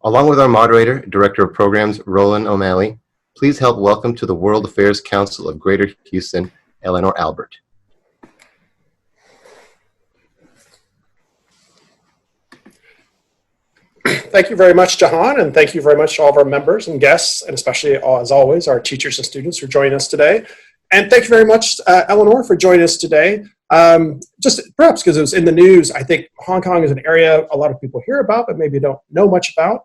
Along with our moderator, Director of Programs, Roland O'Malley, please help welcome to the World Affairs Council of Greater Houston, Eleanor Albert. Thank you very much, Jahan, and thank you very much to all of our members and guests, and especially, as always, our teachers and students who are joining us today. And thank you very much, Eleanor, for joining us today. Just perhaps because it was in the news, I think Hong Kong is an area a lot of people hear about, but maybe don't know much about.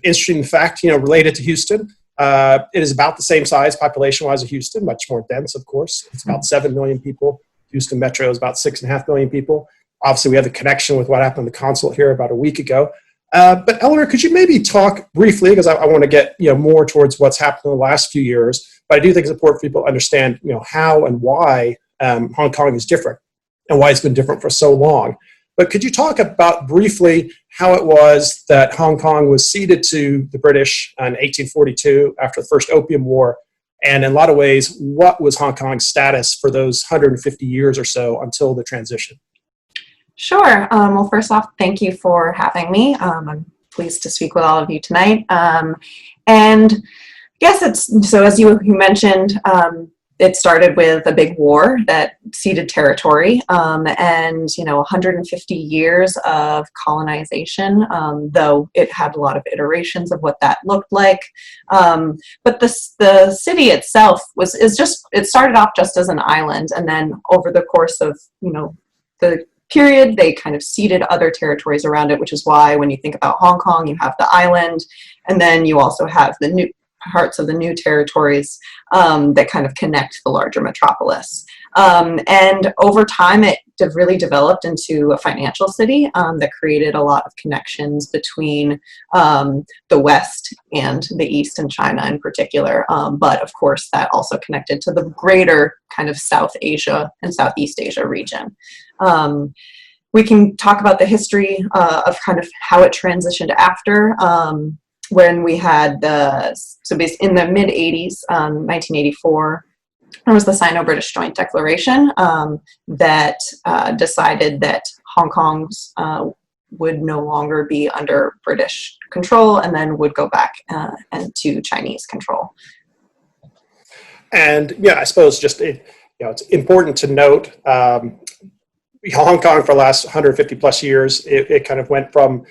Interesting fact, related to Houston, it is about the same size population-wise as Houston, much more dense, of course. It's about 7 million people. Houston Metro is about 6.5 million people. Obviously, we have the connection with what happened in the consulate here about a week ago. But Eleanor, could you maybe talk briefly, because I want to get more towards what's happened in the last few years, but I do think it's important for people to understand how and why Hong Kong is different and why it's been different for so long. But could you talk about briefly how it was that Hong Kong was ceded to the British in 1842 after the First Opium War, and in a lot of ways, what was Hong Kong's status for those 150 years or so until the transition? Sure. Well, first off, thank you for having me. I'm pleased to speak with all of you tonight. And yes, so as you mentioned, it started with a big war that ceded territory, and 150 years of colonization, though it had a lot of iterations of what that looked like. But the city itself it started off just as an island, and then over the course of the period, they kind of ceded other territories around it, which is why when you think about Hong Kong, you have the island, and then you also have the new parts of the new territories that kind of connect the larger metropolis. And over time, it really developed into a financial city that created a lot of connections between the West and the East and China in particular. But of course, that also connected to the greater kind of South Asia and Southeast Asia region. We can talk about the history of kind of how it transitioned after. When we had in the mid-80s, 1984, there was the Sino-British Joint Declaration that decided that Hong Kong's would no longer be under British control and then would go back to Chinese control. And I suppose it's important to note Hong Kong for the last 150 plus years, it kind of went from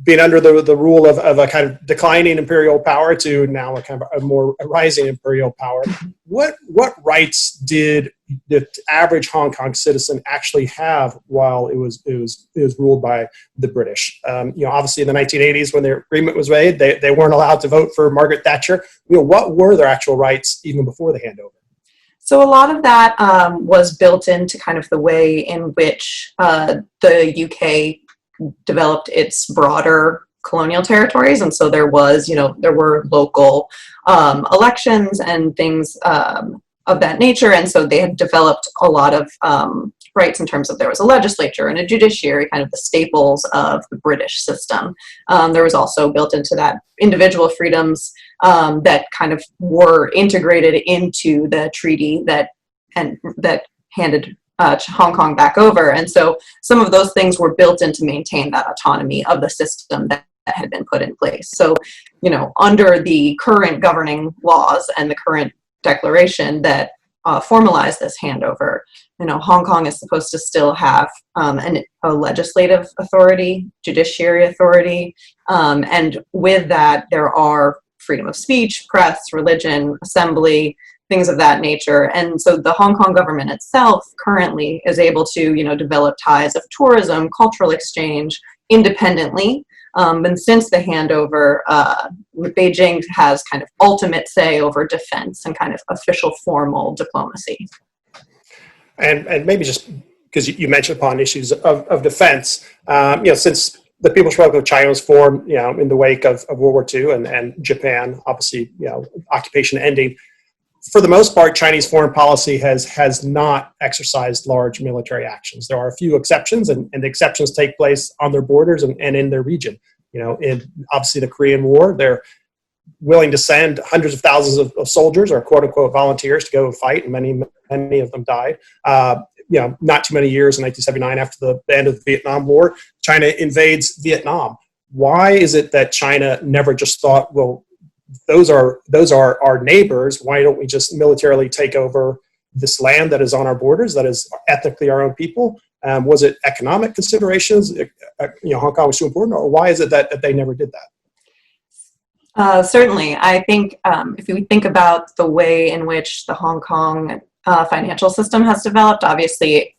being under the rule of a kind of declining imperial power to now a kind of a more rising imperial power. What rights did the average Hong Kong citizen actually have while it was ruled by the British? Obviously in the 1980s when the agreement was made, they weren't allowed to vote for Margaret Thatcher. What were their actual rights even before the handover? So a lot of that was built into kind of the way in which the UK developed its broader colonial territories, and so there were local elections and things of that nature, and so they had developed a lot of rights in terms of there was a legislature and a judiciary, kind of the staples of the British system. There was also built into that individual freedoms that kind of were integrated into the treaty that handed Hong Kong back over. And so some of those things were built in to maintain that autonomy of the system that had been put in place. So, under the current governing laws and the current declaration that formalize this handover, Hong Kong is supposed to still have a legislative authority, judiciary authority, and with that there are freedom of speech, press, religion, assembly, things of that nature. And so the Hong Kong government itself currently is able to, develop ties of tourism, cultural exchange independently. And since the handover, Beijing has kind of ultimate say over defense and kind of official formal diplomacy. And maybe just because you mentioned upon issues of defense, since the People's Republic of China was formed, in the wake of World War II and Japan, obviously, occupation ending, for the most part, Chinese foreign policy has not exercised large military actions. There are a few exceptions, and the exceptions take place on their borders and in their region. In obviously the Korean War, they're willing to send hundreds of thousands of soldiers or quote unquote volunteers to go fight, and many of them died. Not too many years in 1979 after the end of the Vietnam War, China invades Vietnam. why is it that China never just thought, well, those are our neighbors. Why don't we just militarily take over this land that is on our borders, that is ethnically our own people? Was it economic considerations? Hong Kong was too important, or why is it that they never did that? Certainly, I think if we think about the way in which the Hong Kong financial system has developed, obviously,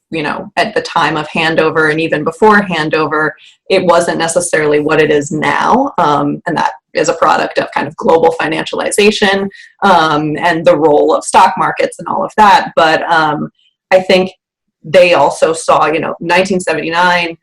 at the time of handover and even before handover, it wasn't necessarily what it is now, and that is a product of kind of global financialization and the role of stock markets and all of that. But I think they also saw, 1979,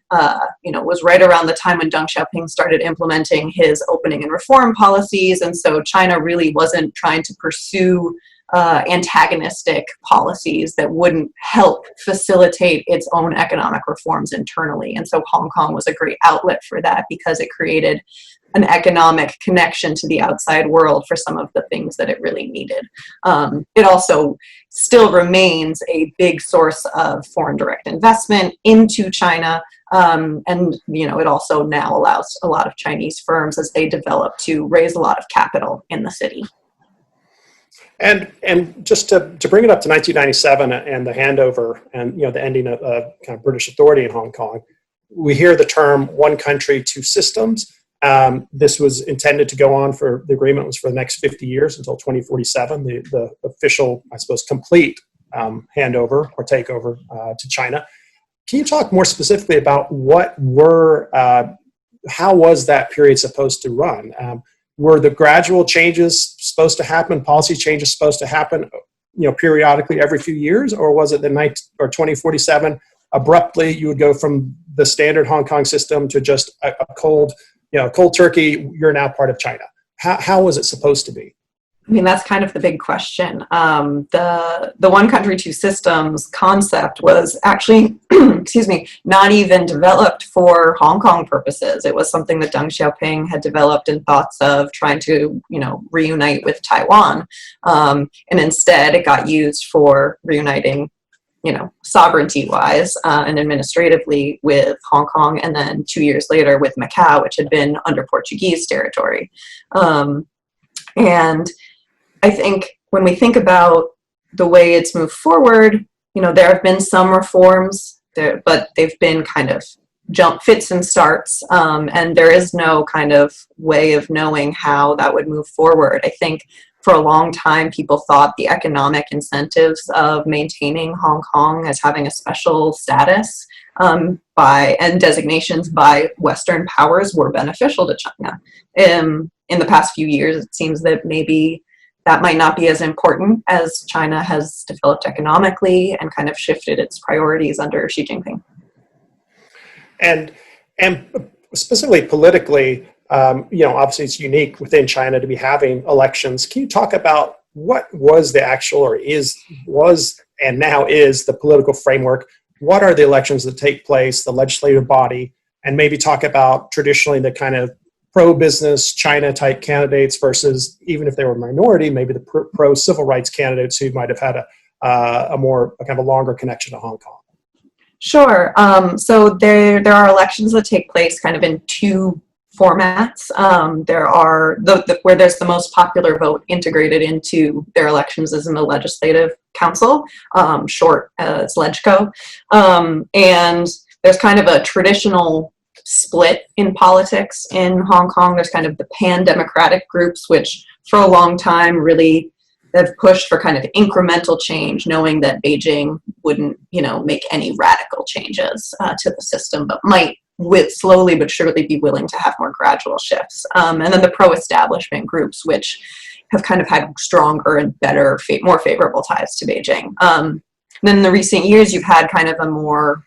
was right around the time when Deng Xiaoping started implementing his opening and reform policies. And so China really wasn't trying to pursue antagonistic policies that wouldn't help facilitate its own economic reforms internally. And so Hong Kong was a great outlet for that because it created an economic connection to the outside world for some of the things that it really needed. It also still remains a big source of foreign direct investment into China. And, it also now allows a lot of Chinese firms as they develop to raise a lot of capital in the city. And just to bring it up to 1997 and the handover and the ending of kind of British authority in Hong Kong, we hear the term "one country, two systems." This was intended to go on for the agreement was for the next 50 years until 2047, the official, I suppose, complete handover or takeover to China. Can you talk more specifically about how was that period supposed to run? Were the gradual changes supposed to happen, policy changes supposed to happen, periodically every few years, or was it 2047 abruptly you would go from the standard Hong Kong system to just a cold turkey? You're now part of China. How was it supposed to be? I mean, that's kind of the big question. The one country, two systems concept was actually, not even developed for Hong Kong purposes. It was something that Deng Xiaoping had developed in thoughts of trying to, reunite with Taiwan. And instead it got used for reuniting, sovereignty-wise and administratively with Hong Kong, and then 2 years later with Macau, which had been under Portuguese territory. And I think when we think about the way it's moved forward, there have been some reforms, but they've been kind of fits and starts, and there is no kind of way of knowing how that would move forward. I think for a long time, people thought the economic incentives of maintaining Hong Kong as having a special status and designations by Western powers were beneficial to China. In the past few years, it seems that maybe that might not be as important as China has developed economically and kind of shifted its priorities under Xi Jinping. And specifically politically, obviously it's unique within China to be having elections. Can you talk about what was the actual was and now is the political framework? What are the elections that take place, the legislative body, and maybe talk about traditionally the kind of pro-business China type candidates versus, even if they were a minority, maybe the pro-civil rights candidates who might have had a more kind of a longer connection to Hong Kong? Sure. So there are elections that take place kind of in two formats. There are where there's the most popular vote integrated into their elections is in the Legislative Council, short as LegCo. And there's kind of a traditional split in politics in Hong Kong. There's kind of the pan-democratic groups, which for a long time really have pushed for kind of incremental change, knowing that Beijing wouldn't, make any radical changes to the system, but might slowly but surely be willing to have more gradual shifts. And then the pro-establishment groups, which have kind of had stronger and better, more favorable ties to Beijing. Then in the recent years, you've had kind of a more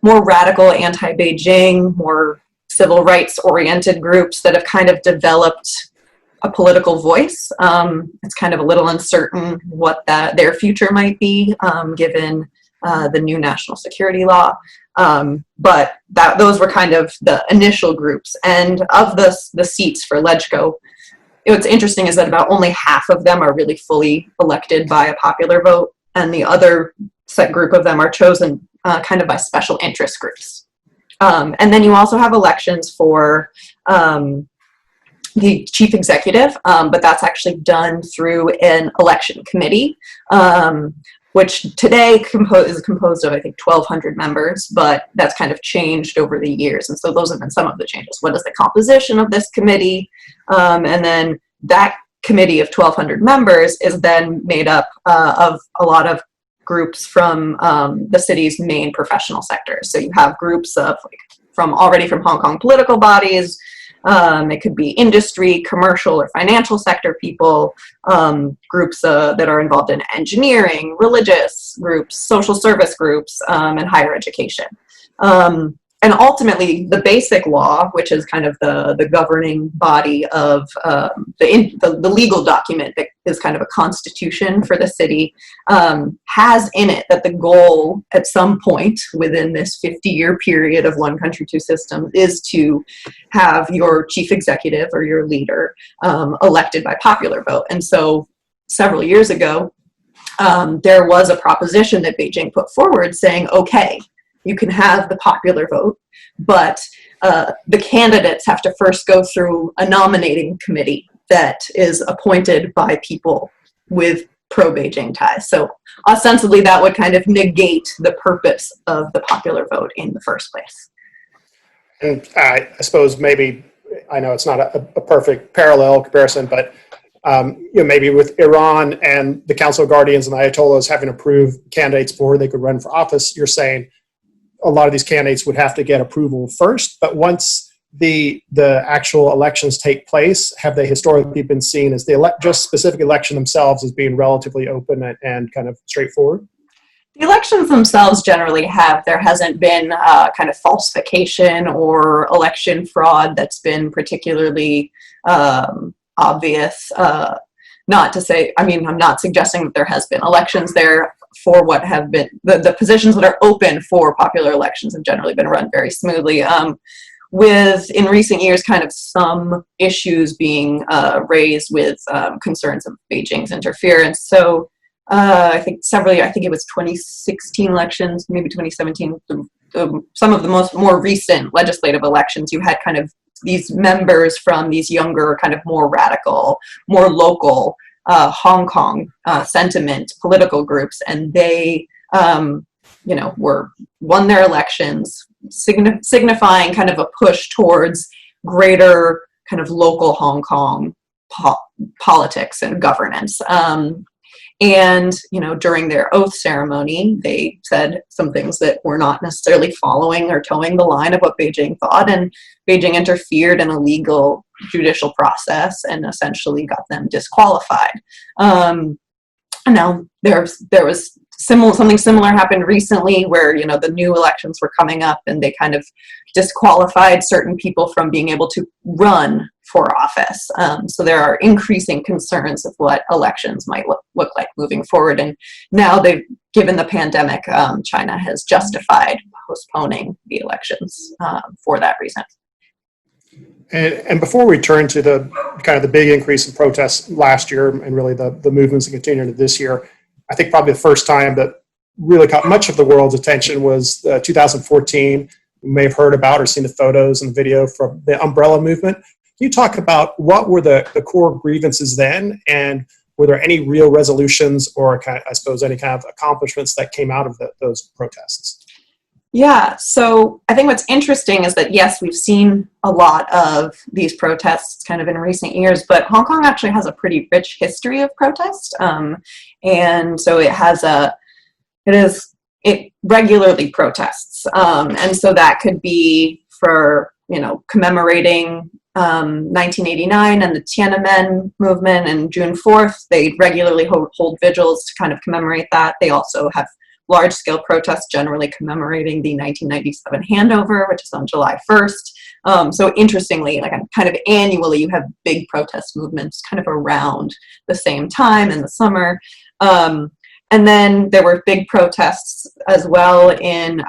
radical anti-Beijing, more civil rights-oriented groups that have kind of developed a political voice. It's kind of a little uncertain what their future might be, given the new national security law. But those were kind of the initial groups. And of the seats for LegCo, what's interesting is that about only half of them are really fully elected by a popular vote, and the other set group of them are chosen kind of by special interest groups. And then you also have elections for the chief executive, but that's actually done through an election committee, which today is composed of, I think, 1,200 members, but that's kind of changed over the years. And so those have been some of the changes. What is the composition of this committee? And then that committee of 1,200 members is then made up of a lot of groups from the city's main professional sectors. So you have groups of from Hong Kong political bodies. It could be industry, commercial, or financial sector people, groups that are involved in engineering, religious groups, social service groups, and higher education. And ultimately, the basic law, which is kind of the governing body of the legal document that is kind of a constitution for the city, has in it that the goal at some point within this 50-year period of one country, two systems is to have your chief executive or your leader elected by popular vote. And so several years ago, there was a proposition that Beijing put forward saying, okay, you can have the popular vote, but the candidates have to first go through a nominating committee that is appointed by people with pro-Beijing ties. So ostensibly that would kind of negate the purpose of the popular vote in the first place. And I suppose maybe, I know it's not a perfect parallel comparison, but maybe with Iran and the Council of Guardians and the Ayatollahs having approved candidates before they could run for office, you're saying a lot of these candidates would have to get approval first, but once the actual elections take place, have they historically been seen as just specific election themselves as being relatively open and kind of straightforward? The elections themselves generally there hasn't been kind of falsification or election fraud that's been particularly obvious. Not to say, I mean, I'm not suggesting that there has been elections there for what have been, the positions that are open for popular elections have generally been run very smoothly. With, in recent years, kind of some issues being raised with concerns of Beijing's interference. So I think it was 2016 elections, maybe 2017, some of the more recent legislative elections, you had kind of these members from these younger, kind of more radical, more local Hong Kong sentiment political groups, and they won their elections, signifying kind of a push towards greater kind of local Hong Kong politics and governance. And, during their oath ceremony, they said some things that were not necessarily following or towing the line of what Beijing thought, and Beijing interfered in a legal judicial process and essentially got them disqualified. Now, there was something similar happened recently where, the new elections were coming up and they kind of disqualified certain people from being able to run for office. So there are increasing concerns of what elections might look like moving forward. And now given the pandemic, China has justified postponing the elections for that reason. And before we turn to the kind of the big increase in protests last year and really the movements that continue into this year, I think probably the first time that really caught much of the world's attention was 2014. You may have heard about or seen the photos and the video from the umbrella movement. Can you talk about what were the core grievances then, and were there any real resolutions or I suppose any kind of accomplishments that came out of those protests? Yeah, so I think what's interesting is that, yes, we've seen a lot of these protests kind of in recent years, but Hong Kong actually has a pretty rich history of protest. And so it regularly protests. And so that could be for, commemorating 1989 and the Tiananmen movement and June 4th. They regularly hold vigils to kind of commemorate that. They also have large-scale protests generally commemorating the 1997 handover, which is on July 1st. So interestingly, kind of annually, you have big protest movements kind of around the same time in the summer. And then there were big protests as well in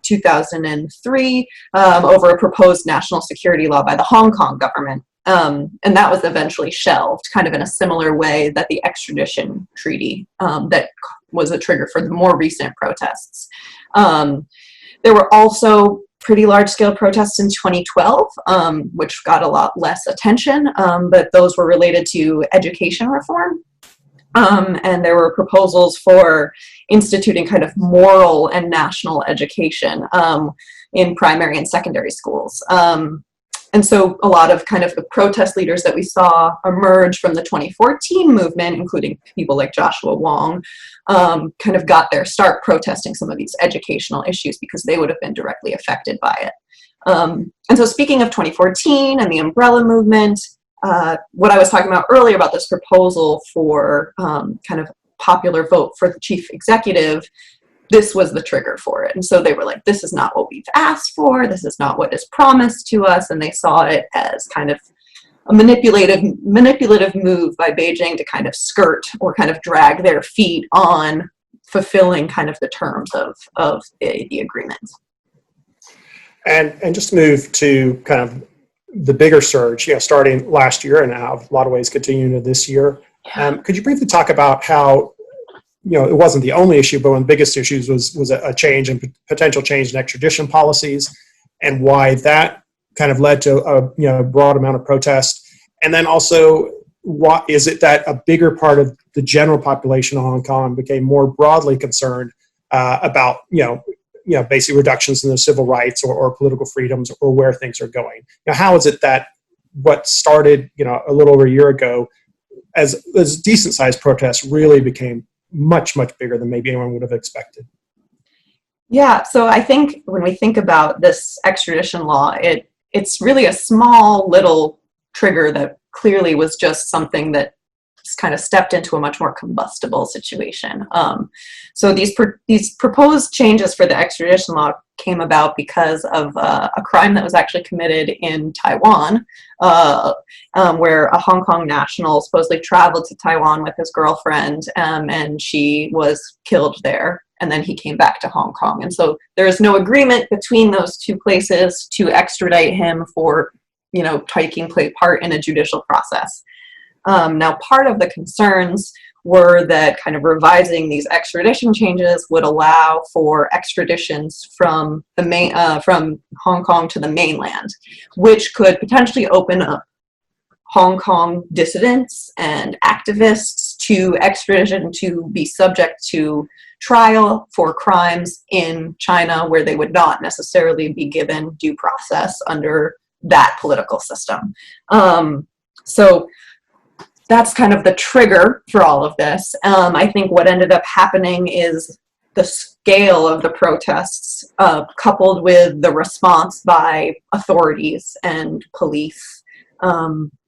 2003 over a proposed national security law by the Hong Kong government. And that was eventually shelved, kind of in a similar way that the extradition treaty that was a trigger for the more recent protests. There were also pretty large-scale protests in 2012, which got a lot less attention, but those were related to education reform. And there were proposals for instituting kind of moral and national education in primary and secondary schools. And so a lot of kind of the protest leaders that we saw emerge from the 2014 movement, including people like Joshua Wong, kind of got their start protesting some of these educational issues because they would have been directly affected by it. And so speaking of 2014 and the umbrella movement, what I was talking about earlier about this proposal for kind of popular vote for the chief executive, this was the trigger for it. And so they were like, this is not what we've asked for. This is not what is promised to us. And they saw it as kind of a manipulative move by Beijing to kind of skirt or kind of drag their feet on fulfilling kind of the terms of the agreement. And just to move to kind of the bigger surge, starting last year and now a lot of ways continuing into this year. Could you briefly talk about how, it wasn't the only issue, but one of the biggest issues was a change and potential change in extradition policies, and why that kind of led to a broad amount of protest. And then also, what is it that a bigger part of the general population of Hong Kong became more broadly concerned about basic reductions in their civil rights or political freedoms or where things are going? How is it that what started a little over a year ago as decent sized protests really became much bigger than maybe anyone would have expected? Yeah, so I think when we think about this extradition law, it's really a small little trigger that clearly was just something that just kind of stepped into a much more combustible situation. So these proposed changes for the extradition law came about because of a crime that was actually committed in Taiwan, where a Hong Kong national supposedly traveled to Taiwan with his girlfriend, and she was killed there. And then he came back to Hong Kong. And so there is no agreement between those two places to extradite him for, taking part in a judicial process. Now, part of the concerns were that kind of revising these extradition changes would allow for extraditions from from Hong Kong to the mainland, which could potentially open up Hong Kong dissidents and activists to extradition to be subject to trial for crimes in China where they would not necessarily be given due process under that political system. So that's kind of the trigger for all of this. I think what ended up happening is the scale of the protests, coupled with the response by authorities and police,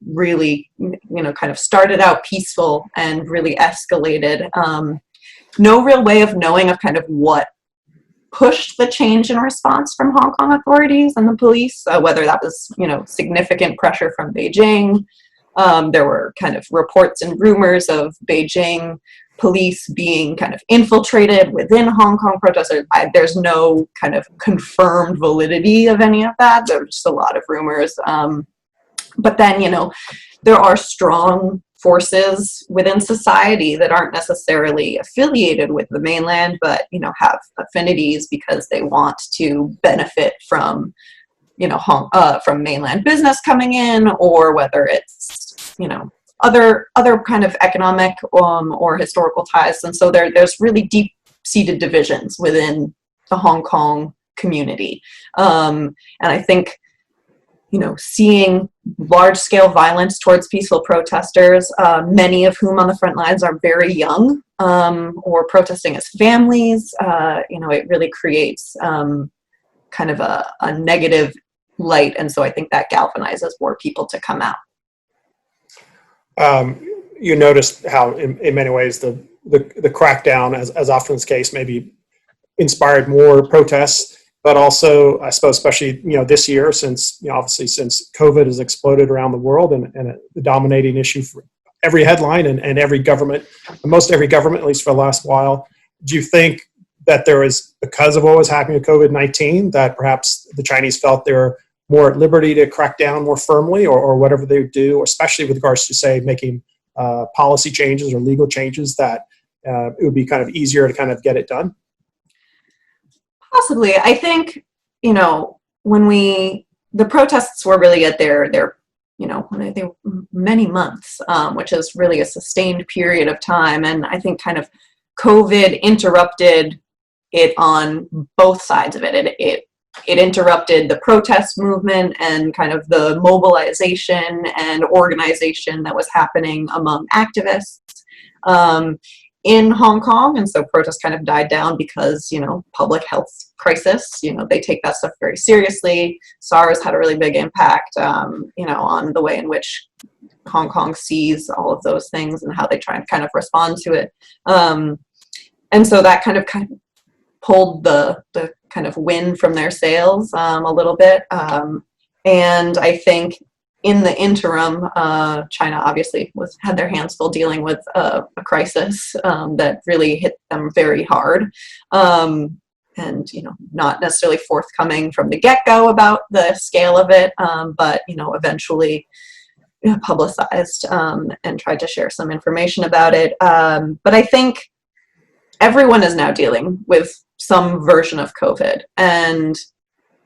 really, kind of started out peaceful and really escalated. No real way of knowing of kind of what pushed the change in response from Hong Kong authorities and the police, whether that was, significant pressure from Beijing. There were kind of reports and rumors of Beijing police being kind of infiltrated within Hong Kong protesters. There's no kind of confirmed validity of any of that. There were just a lot of rumors. But then, there are strong forces within society that aren't necessarily affiliated with the mainland, but, have affinities because they want to benefit from, from mainland business coming in, or whether it's, other kind of economic or historical ties. And so there's really deep-seated divisions within the Hong Kong community. And I think, seeing large-scale violence towards peaceful protesters, many of whom on the front lines are very young, or protesting as families, it really creates kind of a negative light. And so I think that galvanizes more people to come out. You noticed how, in many ways, the crackdown, as often is the case, maybe inspired more protests. But also, I suppose, especially this year, since obviously since COVID has exploded around the world and the dominating issue for every headline and every government, most every government, at least for the last while. Do you think that there is, because of what was happening with COVID-19, that perhaps the Chinese felt they were more at liberty to crack down more firmly, or whatever they would do, especially with regards to, say, making policy changes or legal changes, that it would be kind of easier to kind of get it done? Possibly. I think, the protests were really at their they were many months, which is really a sustained period of time. And I think kind of COVID interrupted it on both sides of it. It interrupted the protest movement and kind of the mobilization and organization that was happening among activists in Hong Kong. And so protests kind of died down because, public health crisis, they take that stuff very seriously. SARS had a really big impact, on the way in which Hong Kong sees all of those things and how they try and kind of respond to it. And so that kind of pulled the kind of wind from their sails a little bit. And I think in the interim, China obviously had their hands full dealing with a crisis that really hit them very hard. And, not necessarily forthcoming from the get-go about the scale of it, but, eventually publicized and tried to share some information about it. But I think everyone is now dealing with some version of COVID. And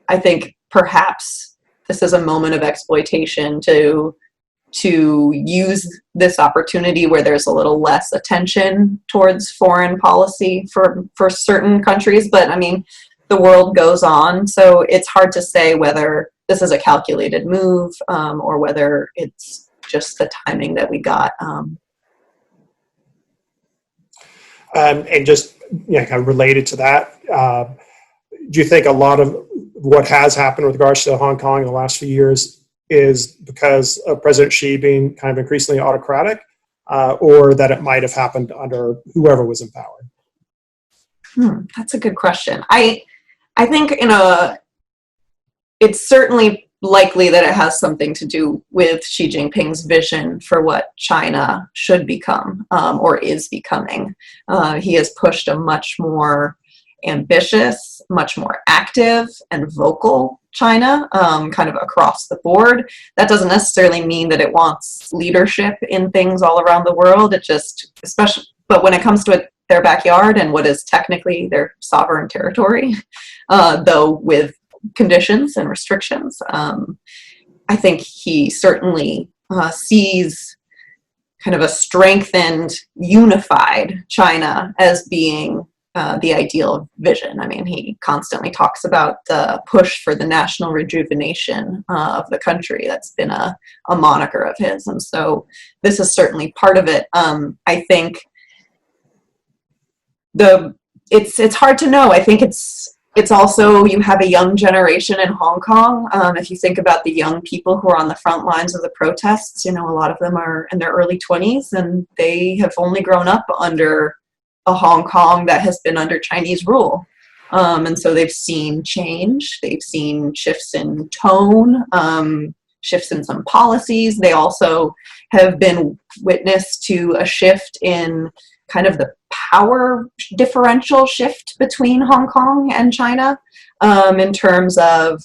I think perhaps this is a moment of exploitation to use this opportunity where there's a little less attention towards foreign policy for certain countries. But I mean, the world goes on. So it's hard to say whether this is a calculated move or whether it's just the timing that we got. And just kind of related to that, do you think a lot of what has happened with regards to Hong Kong in the last few years is because of President Xi being kind of increasingly autocratic, or that it might have happened under whoever was in power? That's a good question. I think it's certainly likely that it has something to do with Xi Jinping's vision for what China should become or is becoming. He has pushed a much more ambitious, much more active and vocal China kind of across the board. That doesn't necessarily mean that it wants leadership in things all around the world. It just, but when it comes to their backyard and what is technically their sovereign territory, though with conditions and restrictions, I think he certainly sees kind of a strengthened, unified China as being the ideal vision. I mean, he constantly talks about the push for the national rejuvenation of the country. That's been a moniker of his. And so this is certainly part of it. I think it's hard to know. I think it's also, you have a young generation in Hong Kong. If you think about the young people who are on the front lines of the protests, a lot of them are in their early 20s, and they have only grown up under a Hong Kong that has been under Chinese rule. And so they've seen change. They've seen shifts in tone, shifts in some policies. They also have been witness to a shift in kind of the power differential shift between Hong Kong and China in terms of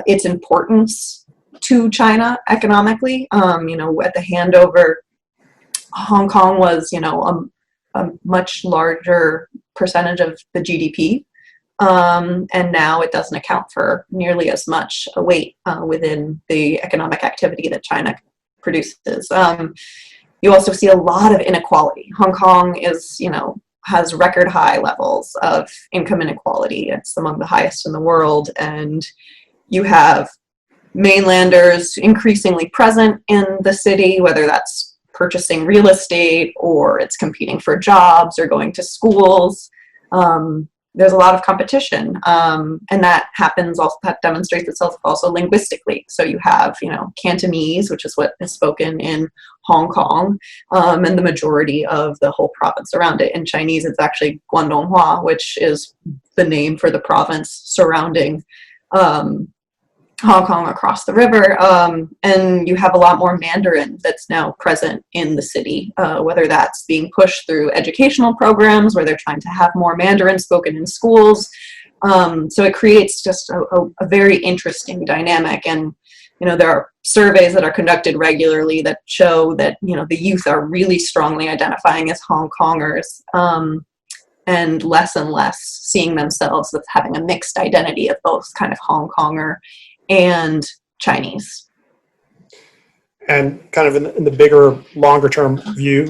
its importance to China economically. At the handover, Hong Kong was, a much larger percentage of the GDP. And now it doesn't account for nearly as much weight within the economic activity that China produces. You also see a lot of inequality. Hong Kong is, has record high levels of income inequality. It's among the highest in the world. And you have mainlanders increasingly present in the city, whether that's purchasing real estate or it's competing for jobs or going to schools. There's a lot of competition. And that demonstrates itself also linguistically. So you have, Cantonese, which is what is spoken in Hong Kong, and the majority of the whole province around it. In Chinese, it's actually Guangdonghua, which is the name for the province surrounding Hong Kong across the river. And you have a lot more Mandarin that's now present in the city, whether that's being pushed through educational programs where they're trying to have more Mandarin spoken in schools. So it creates just a very interesting dynamic. And, there are surveys that are conducted regularly that show that, the youth are really strongly identifying as Hong Kongers. and less seeing themselves as having a mixed identity of both kind of Hong Konger and Chinese. And kind of in the bigger, longer term view,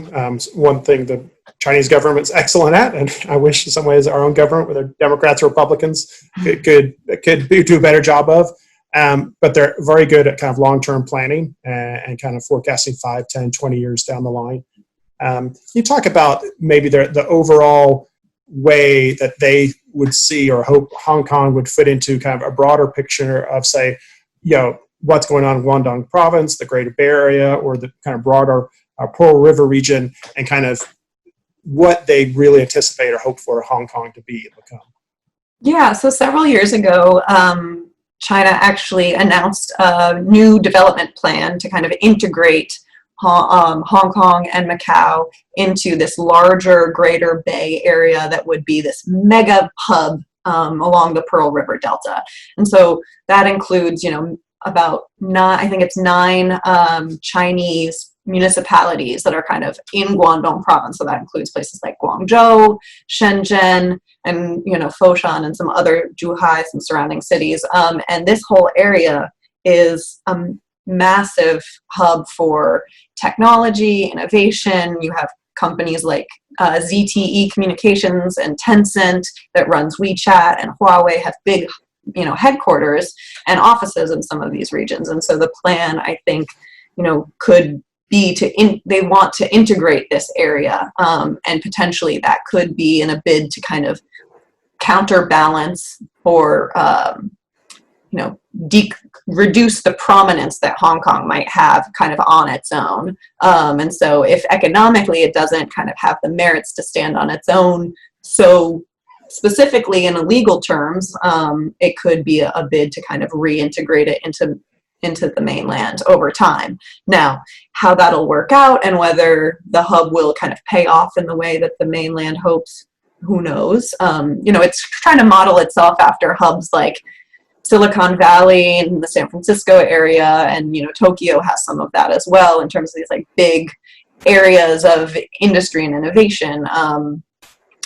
one thing the Chinese government's excellent at, and I wish in some ways our own government, whether Democrats or Republicans, could do a better job of. But they're very good at kind of long-term planning and kind of forecasting 5, 10, 20 years down the line. You talk about maybe the overall way that they would see or hope Hong Kong would fit into kind of a broader picture of, say, what's going on in Guangdong province, the Greater Bay Area, or the kind of broader Pearl River region, and kind of what they really anticipate or hope for Hong Kong to be and become. Yeah, so several years ago, China actually announced a new development plan to kind of integrate Hong Kong and Macau into this larger Greater Bay Area that would be this mega hub along the Pearl River Delta. And so that includes, about nine Chinese municipalities that are kind of in Guangdong province. So that includes places like Guangzhou, Shenzhen, and Foshan and some other Zhuhai, some surrounding cities. And this whole area is a massive hub for technology, innovation. You have companies like ZTE Communications and Tencent that runs WeChat, and Huawei have big headquarters and offices in some of these regions. And so the plan, I think, could be they want to integrate this area, and potentially that could be in a bid to kind of counterbalance or reduce the prominence that Hong Kong might have kind of on its own. And so if economically it doesn't kind of have the merits to stand on its own, so specifically in legal terms, it could be a bid to kind of reintegrate it into the mainland over time. Now, how that'll work out and whether the hub will kind of pay off in the way that the mainland hopes, who knows? It's trying to model itself after hubs like Silicon Valley and the San Francisco area, and Tokyo has some of that as well in terms of these like big areas of industry and innovation.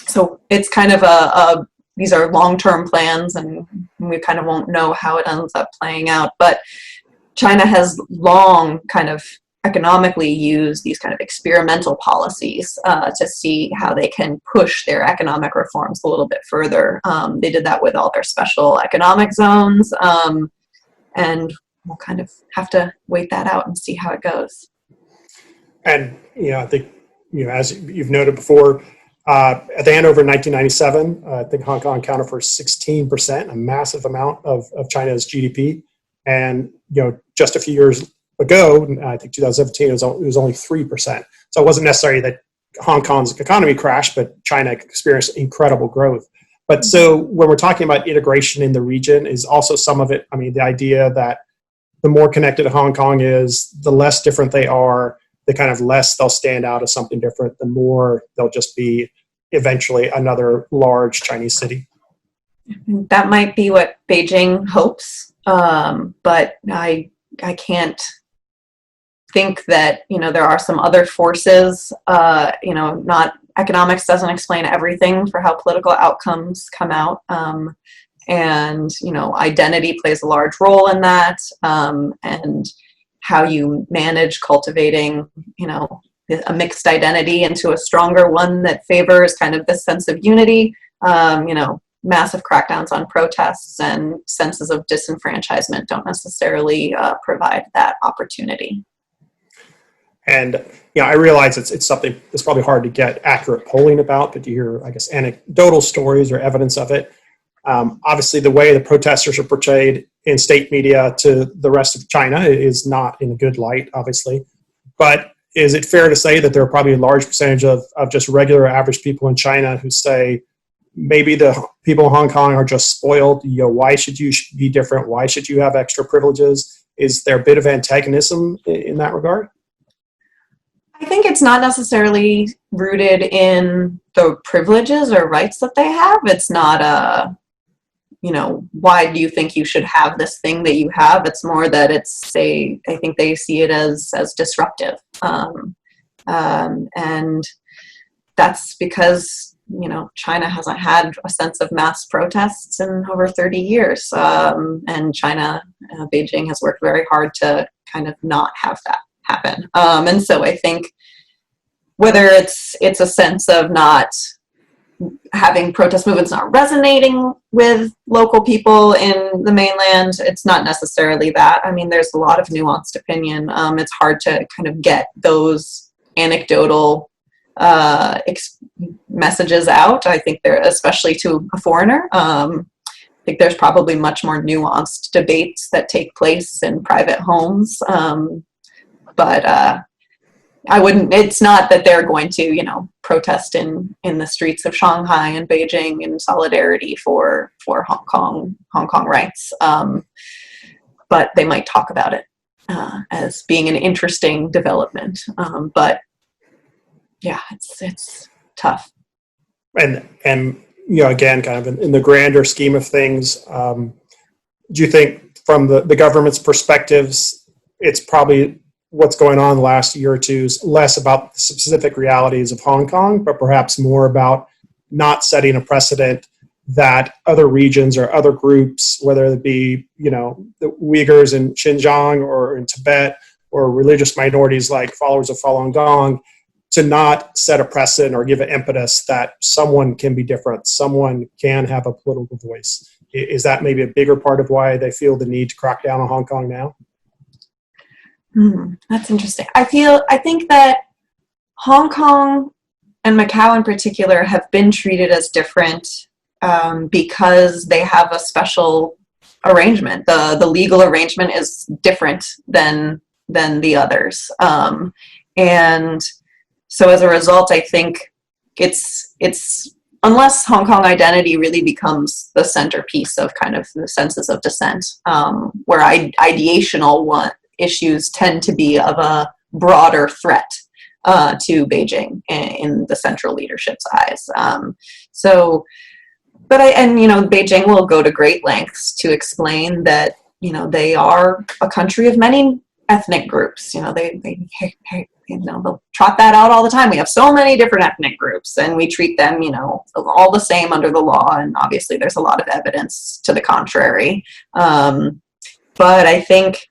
So it's kind of these are long-term plans, and we kind of won't know how it ends up playing out. But China has long kind of economically used these kind of experimental policies to see how they can push their economic reforms a little bit further. They did that with all their special economic zones, and we'll kind of have to wait that out and see how it goes. And I think as you've noted before, at the Hanover in 1997, I think Hong Kong accounted for 16%, a massive amount of China's GDP. And just a few years ago, I think 2017, it was only 3%. So it wasn't necessarily that Hong Kong's economy crashed, but China experienced incredible growth. But so when we're talking about integration in the region, is also some of it, the idea that the more connected Hong Kong is, the less different they are, the kind of less they'll stand out as something different, the more they'll just be eventually another large Chinese city. That might be what Beijing hopes, but I can't think that there are some other forces. Not economics doesn't explain everything for how political outcomes come out, and identity plays a large role in that, and how you manage cultivating a mixed identity into a stronger one that favors kind of this sense of unity. Massive crackdowns on protests and senses of disenfranchisement don't necessarily provide that opportunity. And I realize it's something that's probably hard to get accurate polling about, but you hear, I guess, anecdotal stories or evidence of it. Obviously, the way the protesters are portrayed in state media to the rest of China is not in a good light, obviously. But is it fair to say that there are probably a large percentage of just regular average people in China who say, maybe the people in Hong Kong are just spoiled? Why should you be different? Why should you have extra privileges? Is there a bit of antagonism in that regard? I think it's not necessarily rooted in the privileges or rights that they have. It's not why do you think you should have this thing that you have? It's more that I think they see it as disruptive. And that's because China hasn't had a sense of mass protests in over 30 years. And China, Beijing has worked very hard to kind of not have that happen. And so I think whether it's a sense of not having protest movements not resonating with local people in the mainland, it's not necessarily that. I mean, there's a lot of nuanced opinion. It's hard to kind of get those anecdotal messages out. I think they're, especially to a foreigner, I think there's probably much more nuanced debates that take place in private homes. But it's not that they're going to, protest in the streets of Shanghai and Beijing in solidarity for Hong Kong rights. But they might talk about it as being an interesting development. But yeah, it's tough. And again, kind of in the grander scheme of things, do you think from the government's perspectives, it's probably what's going on the last year or two is less about the specific realities of Hong Kong, but perhaps more about not setting a precedent that other regions or other groups, whether it be, the Uyghurs in Xinjiang or in Tibet, or religious minorities like followers of Falun Gong, to not set a precedent or give an impetus that someone can be different, someone can have a political voice. Is that maybe a bigger part of why they feel the need to crack down on Hong Kong now? That's interesting. I think that Hong Kong and Macau in particular have been treated as different because they have a special arrangement. The legal arrangement is different than the others. And so as a result, I think it's unless Hong Kong identity really becomes the centerpiece of kind of the senses of dissent, where ideational issues tend to be of a broader threat to Beijing in the central leadership's eyes. Beijing will go to great lengths to explain that, they are a country of many ethnic groups. They'll trot that out all the time. We have so many different ethnic groups and we treat them, all the same under the law. And obviously there's a lot of evidence to the contrary. But I think,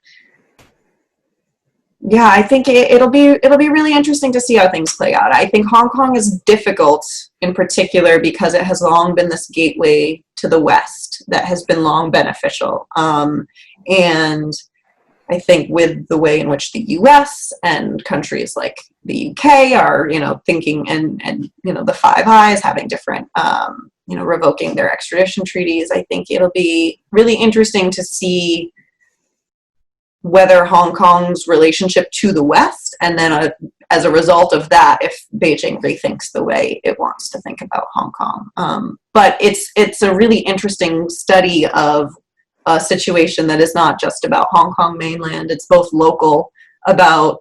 it'll be really interesting to see how things play out. I think Hong Kong is difficult in particular because it has long been this gateway to the West that has been long beneficial. And I think with the way in which the US and countries like the UK are, thinking and the Five Eyes having different, revoking their extradition treaties, I think it'll be really interesting to see whether Hong Kong's relationship to the West, and then as a result of that, if Beijing rethinks the way it wants to think about Hong Kong. But it's a really interesting study of a situation that is not just about Hong Kong mainland. It's both local, about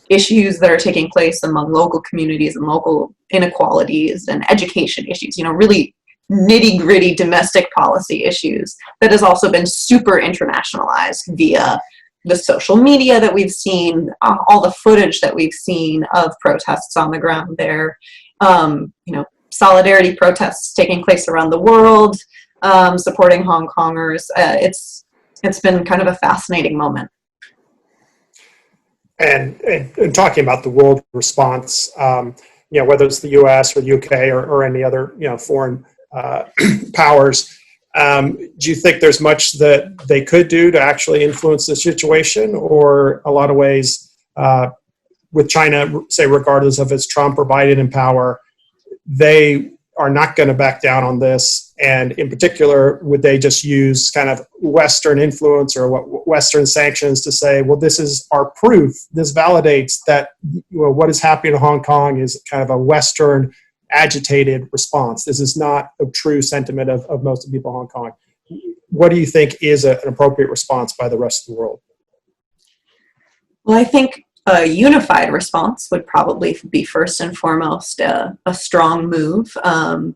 issues that are taking place among local communities and local inequalities and education issues, really nitty-gritty domestic policy issues that has also been super internationalized via the social media that we've seen, all the footage that we've seen of protests on the ground there, solidarity protests taking place around the world, supporting Hong Kongers. It's been kind of a fascinating moment. And talking about the world response, whether it's the U.S. or the U.K. or any other foreign powers, do you think there's much that they could do to actually influence the situation, or a lot of ways with China, say regardless of it's Trump or Biden in power, they are not going to back down on this? And in particular, would they just use kind of Western influence or Western sanctions to say, well, this is our proof, this validates that what is happening in Hong Kong is kind of a Western agitated response. This is not a true sentiment of most of the people in Hong Kong. What do you think is an appropriate response by the rest of the world? Well, I think a unified response would probably be first and foremost a strong move,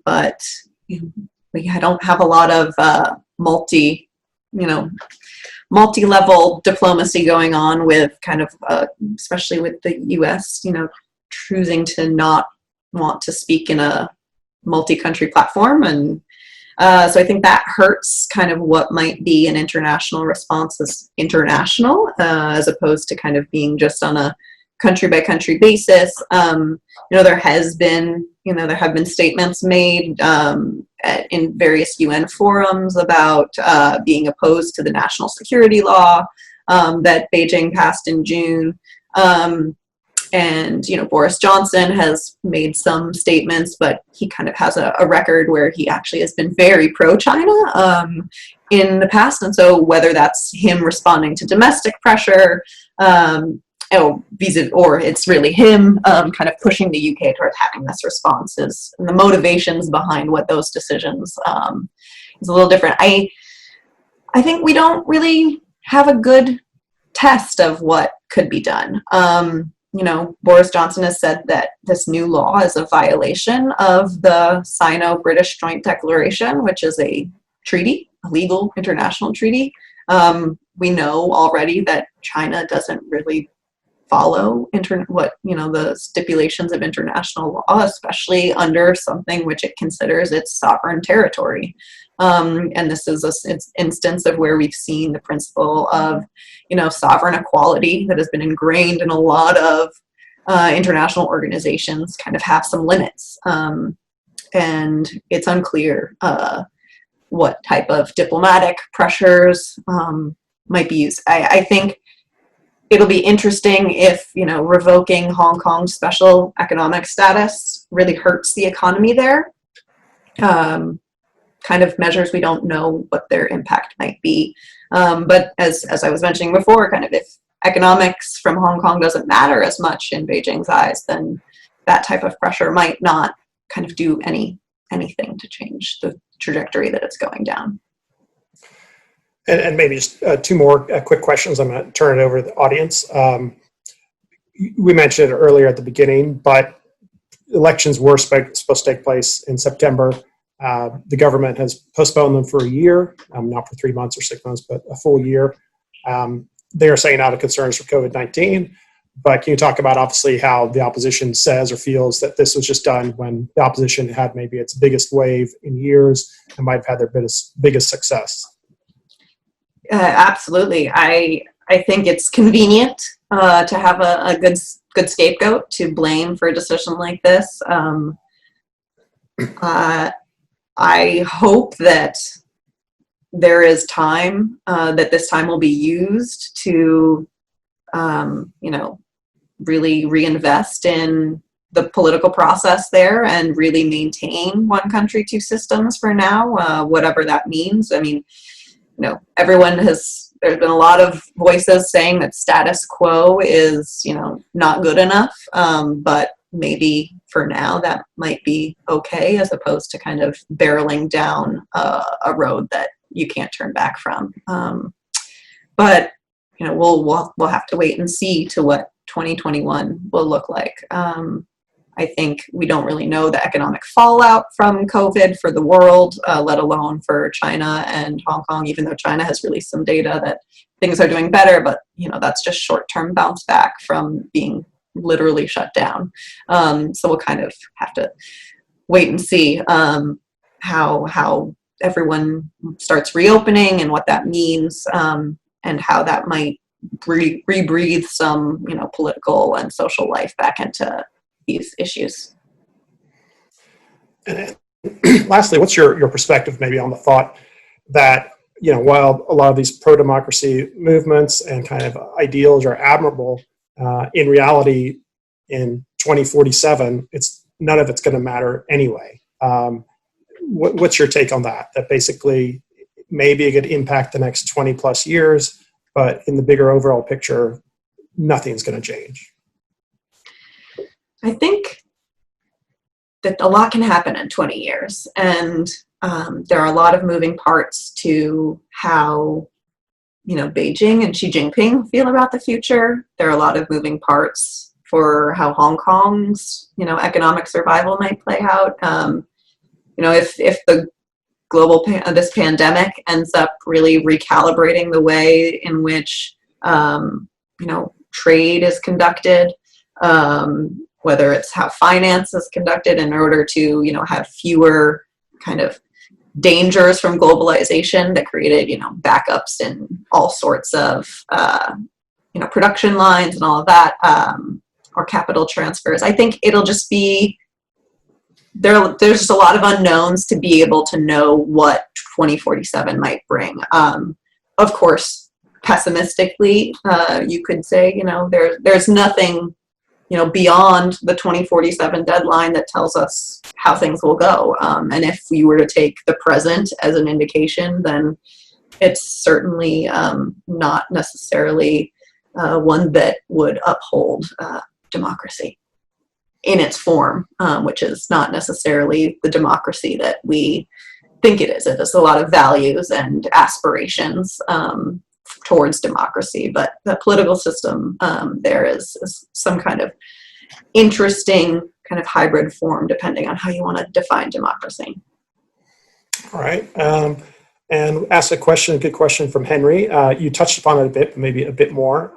but we don't have a lot of multi-level diplomacy going on with kind of, especially with the U.S., choosing to not want to speak in a multi-country platform. And so I think that hurts kind of what might be an international response as international, as opposed to kind of being just on a country by country basis. There have been statements made in various UN forums about being opposed to the national security law that Beijing passed in June. And Boris Johnson has made some statements, but he kind of has a record where he actually has been very pro-China in the past. And so whether that's him responding to domestic pressure, or it's really him kind of pushing the UK towards having this response, and the motivations behind what those decisions is a little different. I think we don't really have a good test of what could be done. Boris Johnson has said that this new law is a violation of the Sino-British Joint Declaration, which is a treaty, a legal international treaty. We know already that China doesn't really follow the stipulations of international law, especially under something which it considers its sovereign territory. And this is an instance of where we've seen the principle of, sovereign equality that has been ingrained in a lot of international organizations kind of have some limits. And it's unclear what type of diplomatic pressures might be used. I think it'll be interesting if, revoking Hong Kong's special economic status really hurts the economy there. Kind of measures we don't know what their impact might be. But as I was mentioning before, kind of if economics from Hong Kong doesn't matter as much in Beijing's eyes, then that type of pressure might not kind of do anything to change the trajectory that it's going down. And maybe just two more quick questions. I'm going to turn it over to the audience. We mentioned it earlier at the beginning, but elections were supposed to take place in September. The government has postponed them for a year, not for 3 months or 6 months, but a full year. They are saying out of concerns for COVID-19. But can you talk about, obviously, how the opposition says or feels that this was just done when the opposition had maybe its biggest wave in years and might have had their biggest success? Absolutely. I think it's convenient to have a good scapegoat to blame for a decision like this. I hope that there is time, that this time will be used to, really reinvest in the political process there and really maintain one country, two systems for now, whatever that means. I mean, there's been a lot of voices saying that status quo is, not good enough, but maybe for now that might be okay, as opposed to kind of barreling down a road that you can't turn back from. But we'll have to wait and see to what 2021 will look like. I think we don't really know the economic fallout from COVID for the world, let alone for China and Hong Kong, even though China has released some data that things are doing better, but that's just short-term bounce back from being literally shut down. So we'll kind of have to wait and see how everyone starts reopening and what that means, and how that might rebreathe some political and social life back into these issues. And lastly, what's your perspective maybe on the thought that, while a lot of these pro-democracy movements and kind of ideals are admirable, in reality, in 2047, none of it's going to matter anyway. What's your take on that? That basically maybe it could impact the next 20 plus years, but in the bigger overall picture, nothing's going to change. I think that a lot can happen in 20 years, and there are a lot of moving parts to how Beijing and Xi Jinping feel about the future. There are a lot of moving parts for how Hong Kong's economic survival might play out. If the this pandemic ends up really recalibrating the way in which trade is conducted, whether it's how finance is conducted in order to, have fewer kind of dangers from globalization that created, backups in all sorts of, production lines and all of that, or capital transfers. I think it'll just be, there's just a lot of unknowns to be able to know what 2047 might bring. Of course, pessimistically, you could say, there's nothing, beyond the 2047 deadline that tells us how things will go. And if we were to take the present as an indication, then it's certainly not necessarily one that would uphold democracy in its form, which is not necessarily the democracy that we think it is. It is a lot of values and aspirations towards democracy, but the political system there is some kind of interesting kind of hybrid form depending on how you want to define democracy. All right. And ask a good question from Henry. You touched upon it a bit, but maybe a bit more.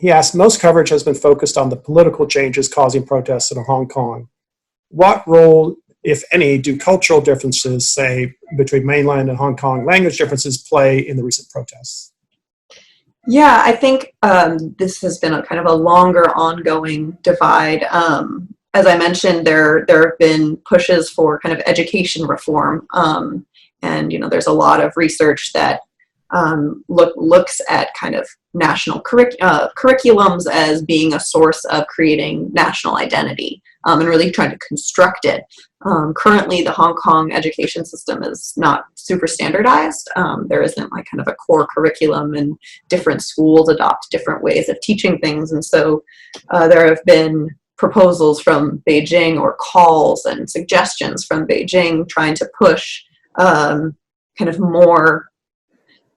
He asked, most coverage has been focused on the political changes causing protests in Hong Kong. What role, if any, do cultural differences, say, between mainland and Hong Kong, language differences play in the recent protests? Yeah, I think this has been a kind of a longer ongoing divide. As I mentioned, there have been pushes for kind of education reform. And, there's a lot of research that looks at kind of national curriculums as being a source of creating national identity and really trying to construct it. Currently, the Hong Kong education system is not super standardized. There isn't like kind of a core curriculum, and different schools adopt different ways of teaching things. And so there have been proposals from Beijing, or calls and suggestions from Beijing, trying to push kind of more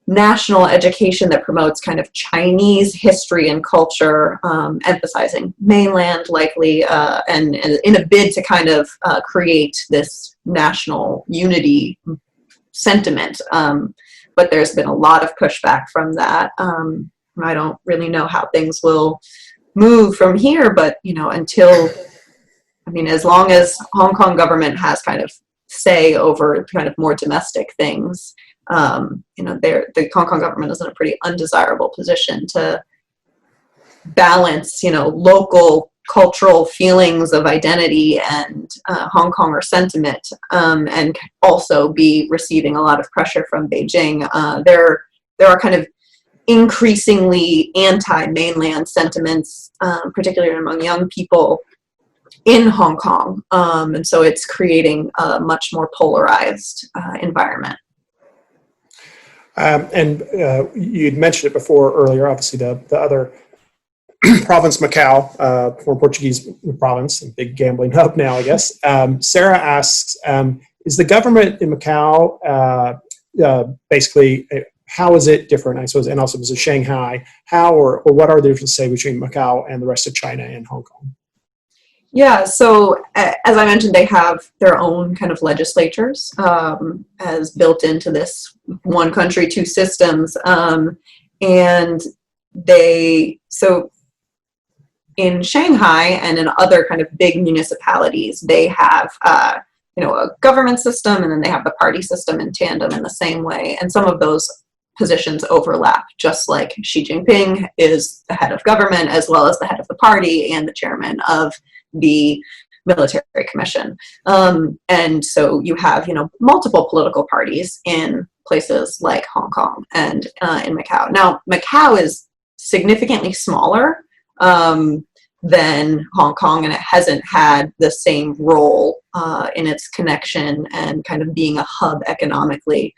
national education that promotes kind of Chinese history and culture, emphasizing mainland likely, and in a bid to kind of create this national unity sentiment. But there's been a lot of pushback from that. I don't really know how things will move from here, but, as long as Hong Kong government has kind of say over kind of more domestic things, the Hong Kong government is in a pretty undesirable position to balance, local cultural feelings of identity and Hong Konger sentiment, and also be receiving a lot of pressure from Beijing. There are kind of increasingly anti-mainland sentiments, particularly among young people in Hong Kong, and so it's creating a much more polarized environment. And you'd mentioned it before earlier, obviously the other province, Macau, former Portuguese province, a big gambling hub now, I guess. Sarah asks, is the government in Macau basically, how is it different, I suppose, and also was it Shanghai, how or what are the differences, say, between Macau and the rest of China and Hong Kong? Yeah, so as I mentioned, they have their own kind of legislatures as built into this one country, two systems. And so in Shanghai and in other kind of big municipalities, they have, a government system, and then they have the party system in tandem in the same way. And some of those positions overlap, just like Xi Jinping is the head of government as well as the head of the party and the chairman of the military commission. And so you have, multiple political parties in places like Hong Kong and in Macau. Now, Macau is significantly smaller than Hong Kong, and it hasn't had the same role in its connection and kind of being a hub economically.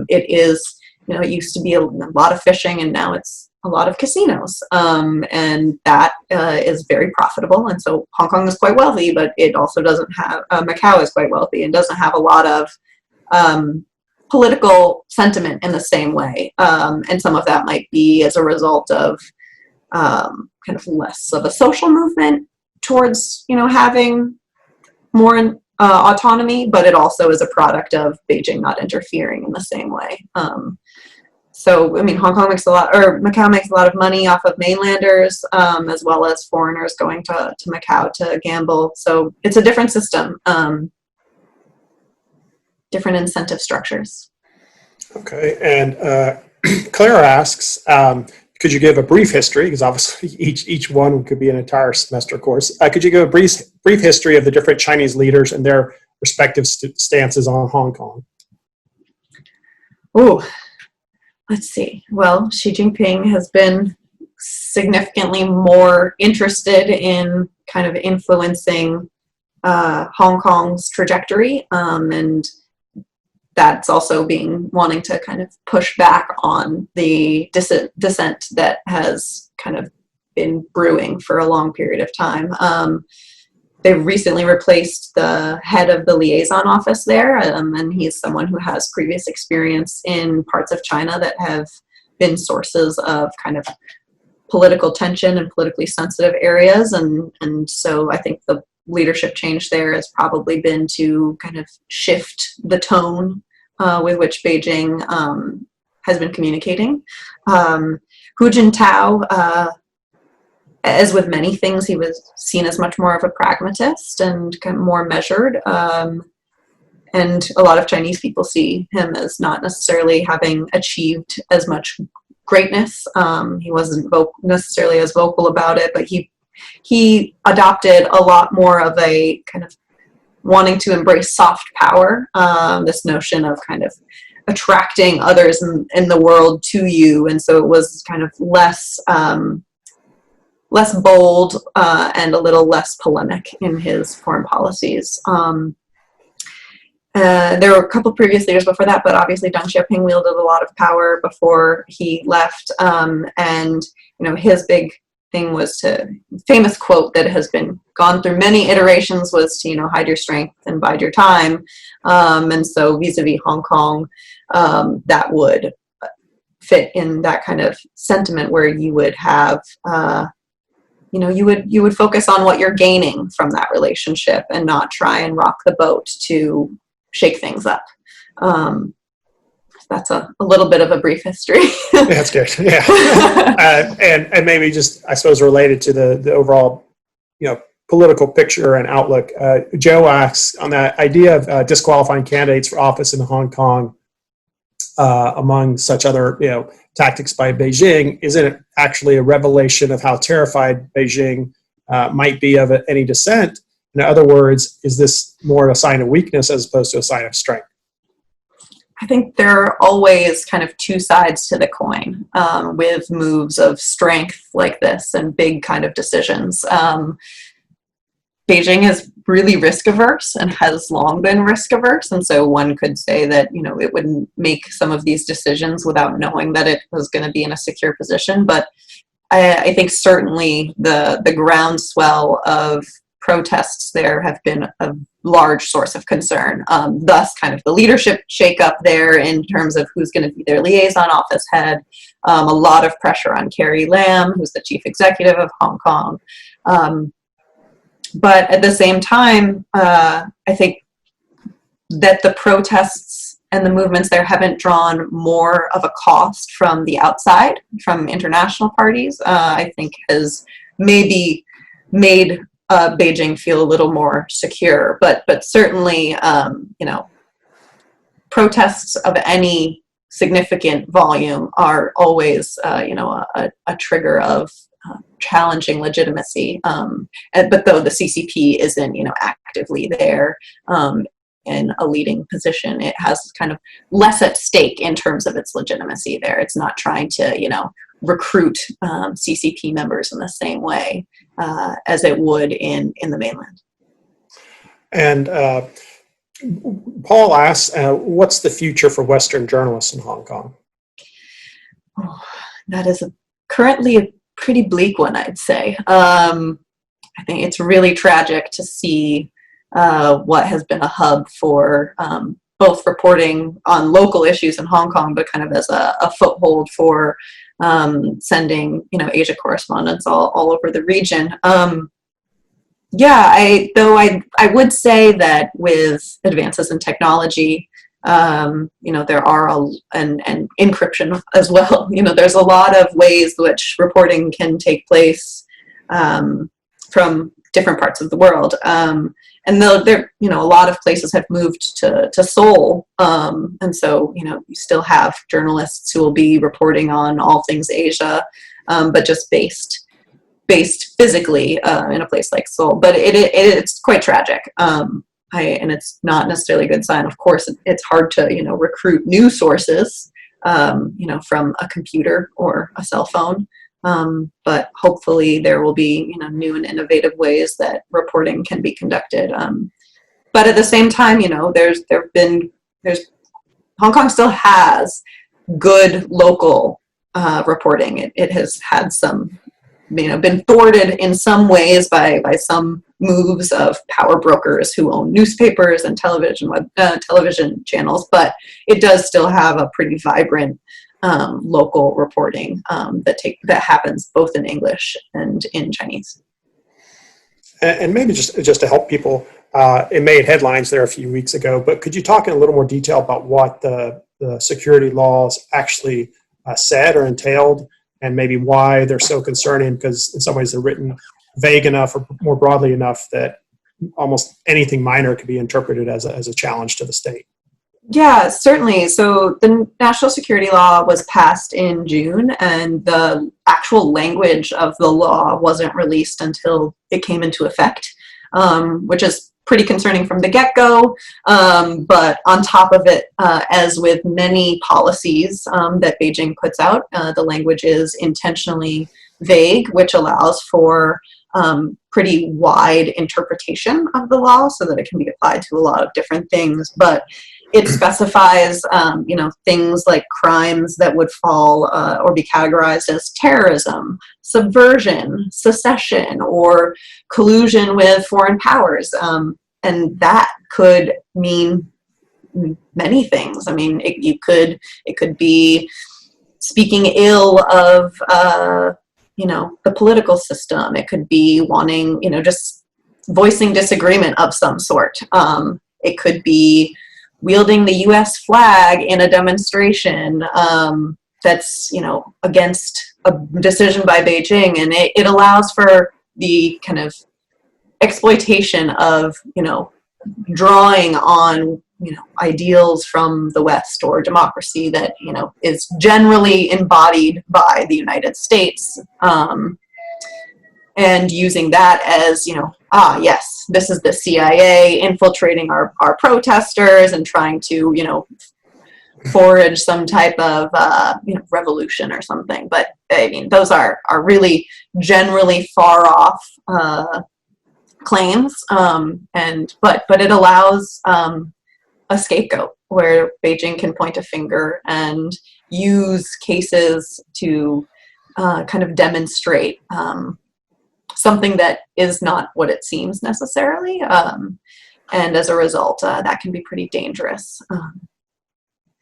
It is, it used to be a lot of fishing, and now it's a lot of casinos, and that is very profitable. And so Hong Kong is quite wealthy, but it also doesn't have, Macau is quite wealthy and doesn't have a lot of political sentiment in the same way. And some of that might be as a result of kind of less of a social movement towards, having more autonomy, but it also is a product of Beijing not interfering in the same way. So, I mean, Hong Kong makes a lot, or Macau makes a lot of money off of mainlanders, as well as foreigners going to Macau to gamble. So it's a different system, different incentive structures. Okay, and Claire asks, could you give a brief history, because obviously each one could be an entire semester course. Could you give a brief history of the different Chinese leaders and their respective stances on Hong Kong? Oh, let's see. Well, Xi Jinping has been significantly more interested in kind of influencing Hong Kong's trajectory, and that's also wanting to kind of push back on the dissent that has kind of been brewing for a long period of time. They've recently replaced the head of the liaison office there, and he's someone who has previous experience in parts of China that have been sources of kind of political tension and politically sensitive areas. And so I think the leadership change there has probably been to kind of shift the tone with which Beijing has been communicating. Hu Jintao, as with many things, he was seen as much more of a pragmatist and kind of more measured. And a lot of Chinese people see him as not necessarily having achieved as much greatness. He wasn't necessarily as vocal about it, but he adopted a lot more of a kind of wanting to embrace soft power, this notion of kind of attracting others in the world to you. And so it was kind of less bold and a little less polemic in his foreign policies. There were a couple previous leaders before that, but obviously Deng Xiaoping wielded a lot of power before he left. And his big thing was famous quote that has been gone through many iterations was to hide your strength and bide your time. And so vis-a-vis Hong Kong, that would fit in that kind of sentiment where you would have you would focus on what you're gaining from that relationship and not try and rock the boat to shake things up. That's a little bit of a brief history. That's good. Yeah. And maybe just, I suppose, related to the overall, political picture and outlook. Joe asks on that idea of disqualifying candidates for office in Hong Kong, among such other, tactics by Beijing, isn't it actually a revelation of how terrified Beijing might be of any dissent? In other words, is this more a sign of weakness as opposed to a sign of strength? I think there are always kind of two sides to the coin with moves of strength like this and big kind of decisions. Beijing is really risk averse and has long been risk averse. And so one could say that, it wouldn't make some of these decisions without knowing that it was going to be in a secure position. But I think certainly the groundswell of protests there have been a large source of concern. Thus, kind of the leadership shakeup there in terms of who's going to be their liaison office head. A lot of pressure on Carrie Lam, who's the chief executive of Hong Kong. But at the same time, I think that the protests and the movements there haven't drawn more of a cost from the outside, from international parties. I think has maybe made Beijing feel a little more secure, but certainly, protests of any significant volume are always, a trigger of challenging legitimacy. But though the CCP isn't, actively there in a leading position, it has kind of less at stake in terms of its legitimacy there. It's not trying to, recruit CCP members in the same way as it would in the mainland. And Paul asks, what's the future for Western journalists in Hong Kong? Oh, that is currently a pretty bleak one, I'd say. I think it's really tragic to see what has been a hub for both reporting on local issues in Hong Kong, but kind of as a foothold for sending, Asia correspondents all over the region. I would say that with advances in technology, There are and encryption as well. There's a lot of ways which reporting can take place from different parts of the world. And though a lot of places have moved to Seoul, and so you still have journalists who will be reporting on all things Asia, but just based physically in a place like Seoul. But it's quite tragic. And it's not necessarily a good sign. Of course, it's hard to, recruit new sources, from a computer or a cell phone. But hopefully there will be, new and innovative ways that reporting can be conducted. But at the same time, Hong Kong still has good local reporting. It has had some, been thwarted in some ways by some moves of power brokers who own newspapers and television channels, but it does still have a pretty vibrant local reporting that happens both in English and in Chinese. And maybe just to help people, it made headlines there a few weeks ago, but could you talk in a little more detail about what the security laws actually said or entailed, and maybe why they're so concerning? Because in some ways they're written vague enough or more broadly enough that almost anything minor could be interpreted as a challenge to the state. Yeah, certainly. So the national security law was passed in June, and the actual language of the law wasn't released until it came into effect, which is pretty concerning from the get-go. But on top of it, as with many policies that Beijing puts out, the language is intentionally vague, which allows for pretty wide interpretation of the law so that it can be applied to a lot of different things. But it specifies, things like crimes that would fall or be categorized as terrorism, subversion, secession, or collusion with foreign powers. And that could mean many things. I mean, it could be speaking ill of, the political system. It could be wanting, just voicing disagreement of some sort. It could be wielding the U.S. flag in a demonstration that's, against a decision by Beijing. And it allows for the kind of exploitation of, drawing on, ideals from the West or democracy that, is generally embodied by the United States. And using that as, yes, this is the CIA infiltrating our protesters and trying to, forage some type of, revolution or something. But I mean, those are really generally far off claims. But it allows a scapegoat where Beijing can point a finger and use cases to kind of demonstrate something that is not what it seems necessarily. And as a result, that can be pretty dangerous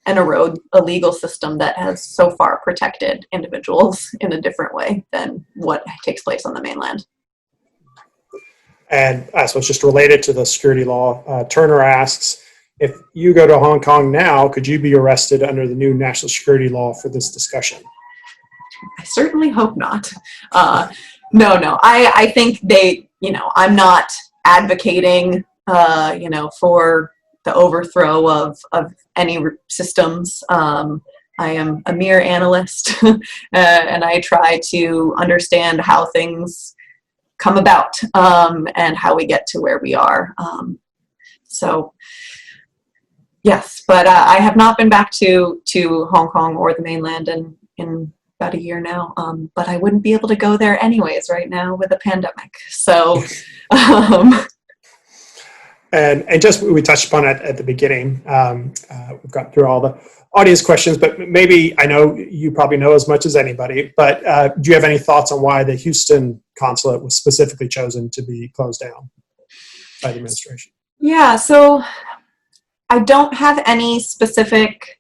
and erode a legal system that has so far protected individuals in a different way than what takes place on the mainland. And so it's just related to the security law. Turner asks, if you go to Hong Kong now, could you be arrested under the new national security law for this discussion? I certainly hope not. No. I think I'm not advocating, for the overthrow of any systems. I am a mere analyst, and I try to understand how things come about and how we get to where we are. So, yes, but I have not been back to Hong Kong or the mainland in about a year now, but I wouldn't be able to go there anyways right now with a pandemic. So, and just we touched upon it at the beginning. We've gone through all the audience questions, but maybe I know you probably know as much as anybody. But do you have any thoughts on why the Houston consulate was specifically chosen to be closed down by the administration? Yeah, so I don't have any specific.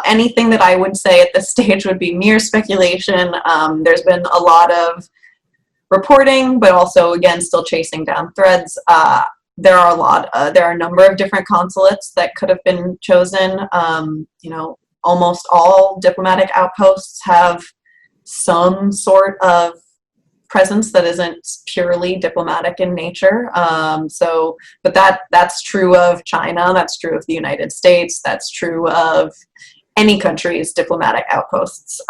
Anything that I would say at this stage would be mere speculation. There's been a lot of reporting, but also, again, still chasing down threads. there are a number of different consulates that could have been chosen. Almost all diplomatic outposts have some sort of presence that isn't purely diplomatic in nature. But that's true of China, that's true of the United States, that's true of any country's diplomatic outposts.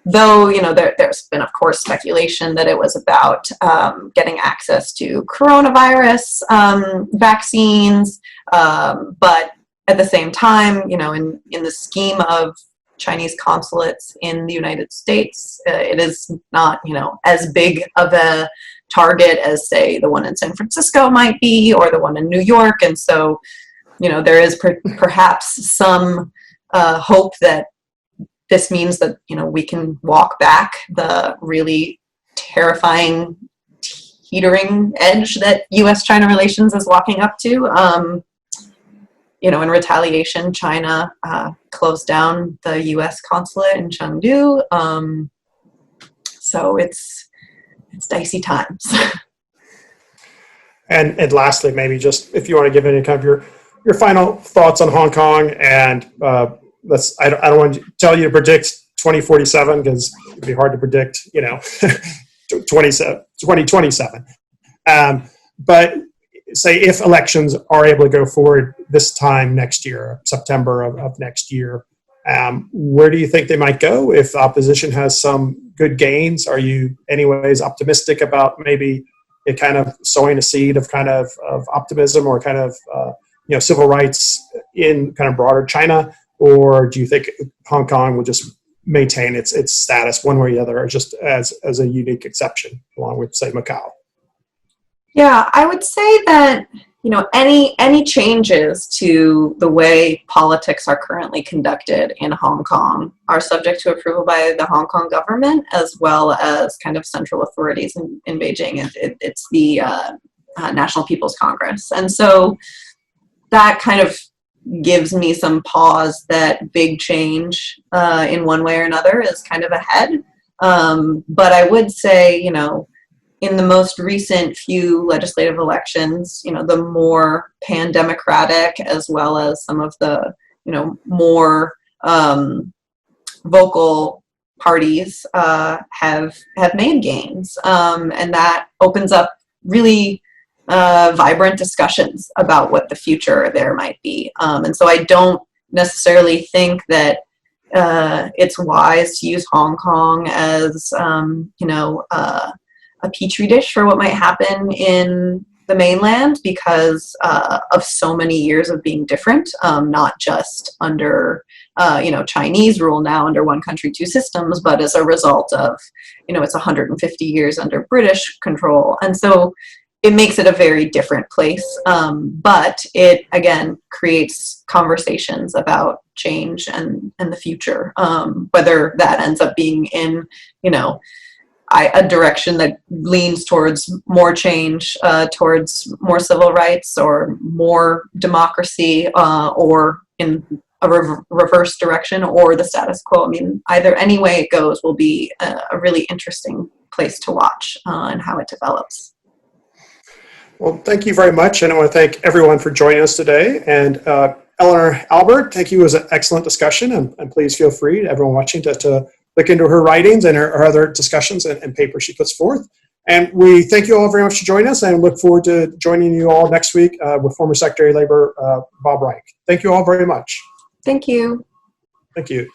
Though, there's been, of course, speculation that it was about getting access to coronavirus vaccines, but at the same time, in the scheme of Chinese consulates in the United States, it is not, as big of a target as, say, the one in San Francisco might be, or the one in New York. And so, there is perhaps some hope that this means that, we can walk back the really terrifying teetering edge that U.S.-China relations is walking up to. In retaliation, China closed down the U.S. consulate in Chengdu. So it's dicey times. And lastly, maybe just if you want to give any kind of your final thoughts on Hong Kong, and I don't want to tell you to predict 2047 because it'd be hard to predict, 2027. But say if elections are able to go forward this time next year, September of next year, where do you think they might go? If the opposition has some good gains, are you anyways optimistic about maybe it kind of sowing a seed of kind of optimism or kind of, civil rights in kind of broader China? Or do you think Hong Kong will just maintain its status one way or the other, or just as a unique exception, along with, say, Macau? Yeah, I would say that, any changes to the way politics are currently conducted in Hong Kong are subject to approval by the Hong Kong government, as well as kind of central authorities in Beijing. It's the National People's Congress. And so that kind of gives me some pause that big change in one way or another is kind of ahead. But I would say, in the most recent few legislative elections, the more pan-democratic, as well as some of the, more vocal parties have made gains. And that opens up really vibrant discussions about what the future there might be. And so I don't necessarily think that it's wise to use Hong Kong as, a petri dish for what might happen in the mainland because of so many years of being different, not just under, Chinese rule now under one country, two systems, but as a result of, it's 150 years under British control. And so it makes it a very different place. But it, again, creates conversations about change and the future, whether that ends up being in, a direction that leans towards more change, towards more civil rights or more democracy, or in a reverse direction, or the status quo. I mean, any way it goes will be a really interesting place to watch and how it develops. Well, thank you very much. And I want to thank everyone for joining us today. And Eleanor Albert, thank you. It was an excellent discussion. And please feel free, everyone watching, to look into her writings and her other discussions and papers she puts forth. And we thank you all very much for joining us and look forward to joining you all next week with former Secretary of Labor, Bob Reich. Thank you all very much. Thank you. Thank you.